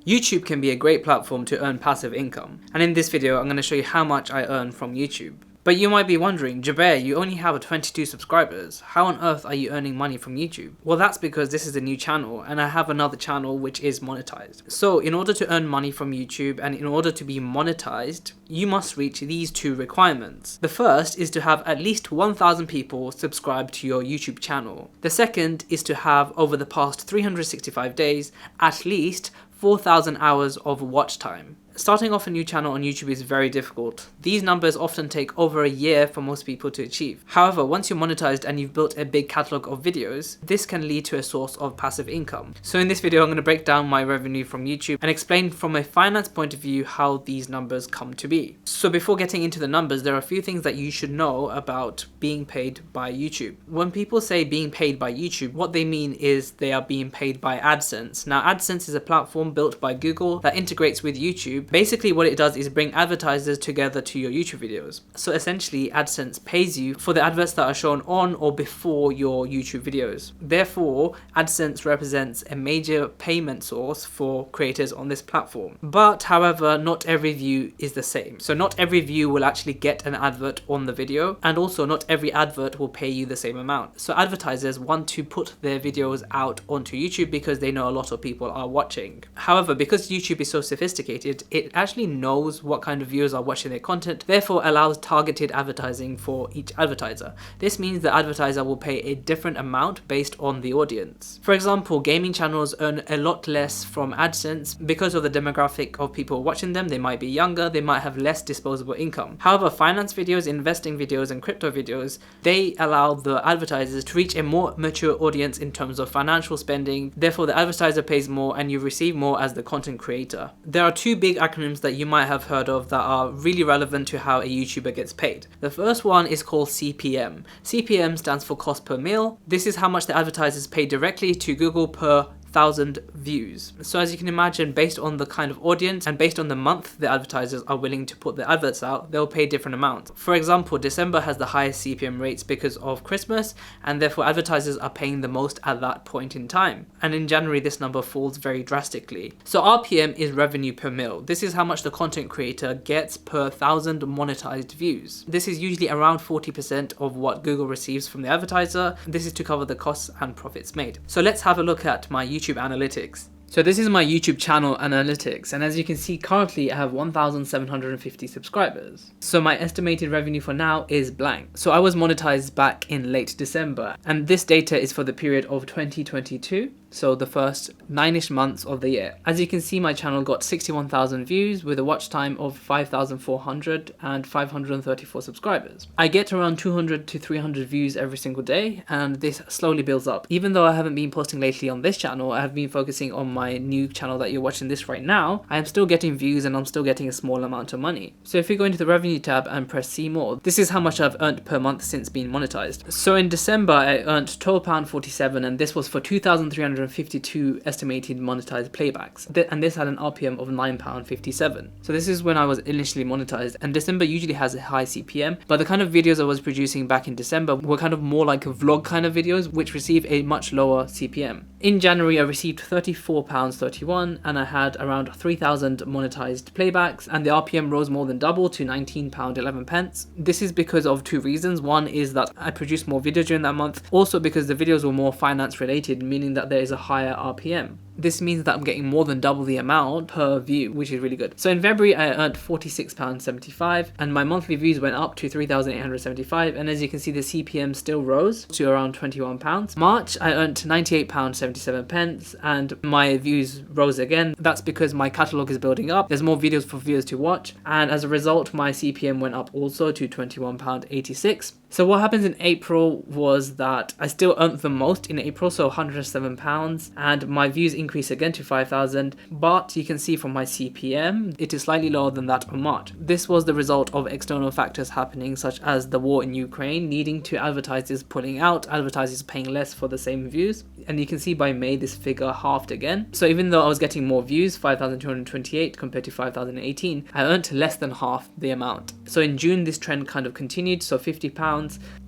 YouTube can be a great platform to earn passive income, and in this video I'm going to show you how much I earn from YouTube. But you might be wondering, Jubair, you only have 22 subscribers. How on earth are you earning money from YouTube? Well, that's because this is a new channel and I have another channel which is monetized. So in order to earn money from YouTube and in order to be monetized, you must reach these two requirements. The first is to have at least 1,000 people subscribe to your YouTube channel. The second is to have, over the past 365 days, at least 4,000 hours of watch time. Starting off a new channel on YouTube is very difficult. These numbers often take over a year for most people to achieve. However, once you're monetized and you've built a big catalog of videos, this can lead to a source of passive income. So in this video, I'm going to break down my revenue from YouTube and explain from a finance point of view how these numbers come to be. So before getting into the numbers, there are a few things that you should know about being paid by YouTube. When people say being paid by YouTube, what they mean is they are being paid by AdSense. Now, AdSense is a platform built by Google that integrates with YouTube. Basically what it does is bring advertisers together to your YouTube videos. So essentially AdSense pays you for the adverts that are shown on or before your YouTube videos. Therefore, AdSense represents a major payment source for creators on this platform. But however, not every view is the same. So not every view will actually get an advert on the video, and also not every advert will pay you the same amount. So advertisers want to put their videos out onto YouTube because they know a lot of people are watching. However, because YouTube is so sophisticated, it actually knows what kind of viewers are watching their content, therefore allows targeted advertising for each advertiser. This means the advertiser will pay a different amount based on the audience. For example, gaming channels earn a lot less from AdSense because of the demographic of people watching them. They might be younger, they might have less disposable income. However, finance videos, investing videos and crypto videos, they allow the advertisers to reach a more mature audience in terms of financial spending. Therefore, the advertiser pays more and you receive more as the content creator. There are two big acronyms that you might have heard of that are really relevant to how a YouTuber gets paid. The first one is called CPM. CPM stands for cost per mille. This is how much the advertisers pay directly to Google per 1,000 views. So as you can imagine, based on the kind of audience and based on the month the advertisers are willing to put their adverts out, they'll pay different amounts. For example, December has the highest CPM rates because of Christmas, and therefore advertisers are paying the most at that point in time. And in January, this number falls very drastically. So RPM is revenue per mille. This is how much the content creator gets per 1,000 monetized views. This is usually around 40% of what Google receives from the advertiser. This is to cover the costs and profits made. So let's have a look at my YouTube analytics. So this is my YouTube channel analytics, and as you can see, currently I have 1,750 subscribers. So my estimated revenue for now is blank. So I was monetized back in late December, and this data is for the period of 2022. So the first 9-ish months of the year. As you can see, my channel got 61,000 views with a watch time of 5,400 and 534 subscribers. I get around 200 to 300 views every single day, and this slowly builds up. Even though I haven't been posting lately on this channel, I have been focusing on my new channel that you're watching this right now. I am still getting views and I'm still getting a small amount of money. So if you go into the revenue tab and press see more, this is how much I've earned per month since being monetized. So in December, I earned £12.47, and this was for 2,352 estimated monetized playbacks, and this had an RPM of £9.57. So this is when I was initially monetized, and December usually has a high CPM, but the kind of videos I was producing back in December were kind of more like vlog kind of videos, which receive a much lower CPM. In January, I received £34.31, and I had around 3,000 monetized playbacks, and the RPM rose more than double to £19.11. This is because of two reasons. One is that I produced more videos during that month, also because the videos were more finance related, meaning that there is a higher RPM. This means that I'm getting more than double the amount per view, which is really good. So in February, I earned £46.75, and my monthly views went up to 3,875, and as you can see, the CPM still rose to around £21. March, I earned £98.77, and my views rose again. That's because my catalogue is building up. There's more videos for viewers to watch, and as a result, my CPM went up also to £21.86. So what happens in April was that I still earned the most in April, so £107, and my views increased again to 5,000, but you can see from my CPM, it is slightly lower than that of March. This was the result of external factors happening, such as the war in Ukraine, leading to advertisers pulling out, advertisers paying less for the same views, and you can see by May this figure halved again. So even though I was getting more views, 5,228 compared to 5,018, I earned less than half the amount. So in June, this trend kind of continued, so £50.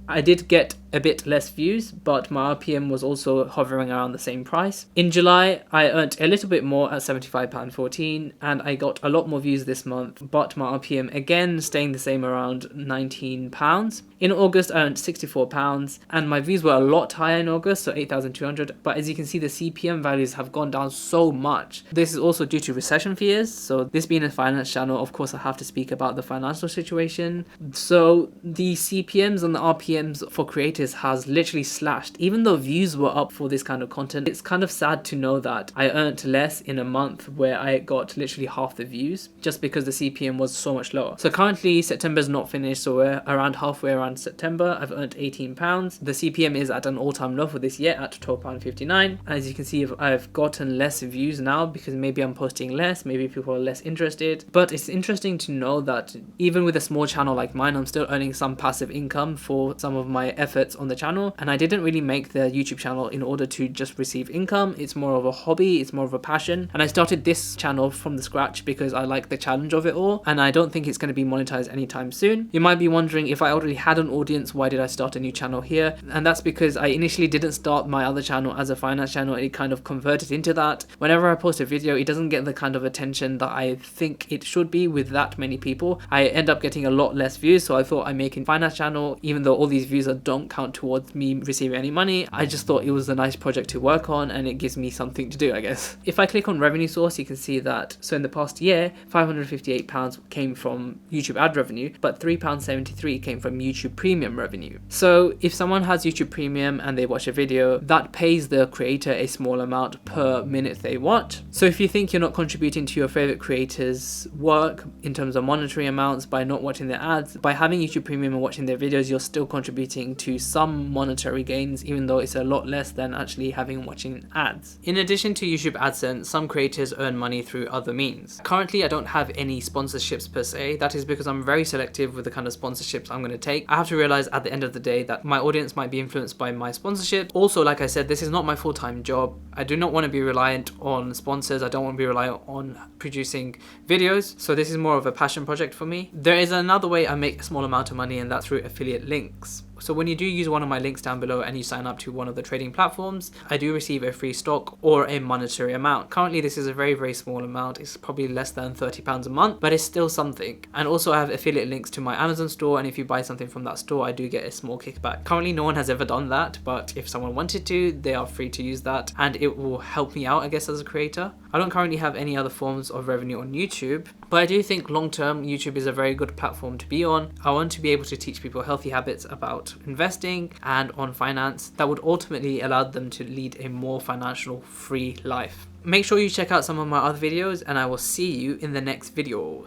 I did get a bit less views, but my RPM was also hovering around the same price. In July, I earned a little bit more at £75.14, and I got a lot more views this month, but my RPM again staying the same around £19. In August, I earned £64, and my views were a lot higher in August, so 8,200. But as you can see, the CPM values have gone down so much. This is also due to recession fears. So this being a finance channel, of course, I have to speak about the financial situation. So the CPMs and the RPMs for creators has literally slashed. Even though views were up for this kind of content, it's kind of sad to know that I earned less in a month where I got literally half the views just because the CPM was so much lower. So currently September's not finished, so we're around halfway around September. I've earned £18. The CPM is at an all-time low for this year at £12.59. As you can see, I've gotten less views now because maybe I'm posting less, maybe people are less interested. But it's interesting to know that even with a small channel like mine, I'm still earning some passive income for some of my efforts on the channel. And I didn't really make the YouTube channel in order to just receive income. It's more of a hobby, it's more of a passion. And I started this channel from the scratch because I like the challenge of it all, and I don't think it's going to be monetized anytime soon. You might be wondering, if I already had an audience, why did I start a new channel here? And that's because I initially didn't start my other channel as a finance channel. It kind of converted into that. Whenever I post a video, it doesn't get the kind of attention that I think it should be with that many people. I end up getting a lot less views, so I thought I'm making a finance channel, even though all these views don't count towards me receiving any money. I just thought it was a nice project to work on, and it gives me something to do, I guess. If I click on revenue source, you can see that, so in the past year, £558 came from YouTube ad revenue, but £3.73 came from YouTube Premium revenue. So if someone has YouTube Premium and they watch a video, that pays the creator a small amount per minute they watch. So if you think you're not contributing to your favorite creators' work in terms of monetary amounts by not watching their ads, by having YouTube Premium and watching their videos, you're still contributing to some monetary gains, even though it's a lot less than actually watching ads. In addition to YouTube AdSense, some creators earn money through other means. Currently, I don't have any sponsorships per se. That is because I'm very selective with the kind of sponsorships I'm going to take. I have to realize at the end of the day that my audience might be influenced by my sponsorship. Also, like I said, this is not my full-time job. I do not want to be reliant on sponsors. I don't want to be reliant on producing videos. So this is more of a passion project for me. There is another way I make a small amount of money, and that's through affiliate links. So when you do use one of my links down below and you sign up to one of the trading platforms, I do receive a free stock or a monetary amount. Currently, this is a very, very small amount. It's probably less than £30 a month, but it's still something. And also I have affiliate links to my Amazon store, and if you buy something from that store, I do get a small kickback. Currently, no one has ever done that, but if someone wanted to, they are free to use that, and it will help me out, I guess, as a creator. I don't currently have any other forms of revenue on YouTube, but I do think long-term YouTube is a very good platform to be on. I want to be able to teach people healthy habits about investing and on finance that would ultimately allow them to lead a more financial free life. Make sure you check out some of my other videos, and I will see you in the next video.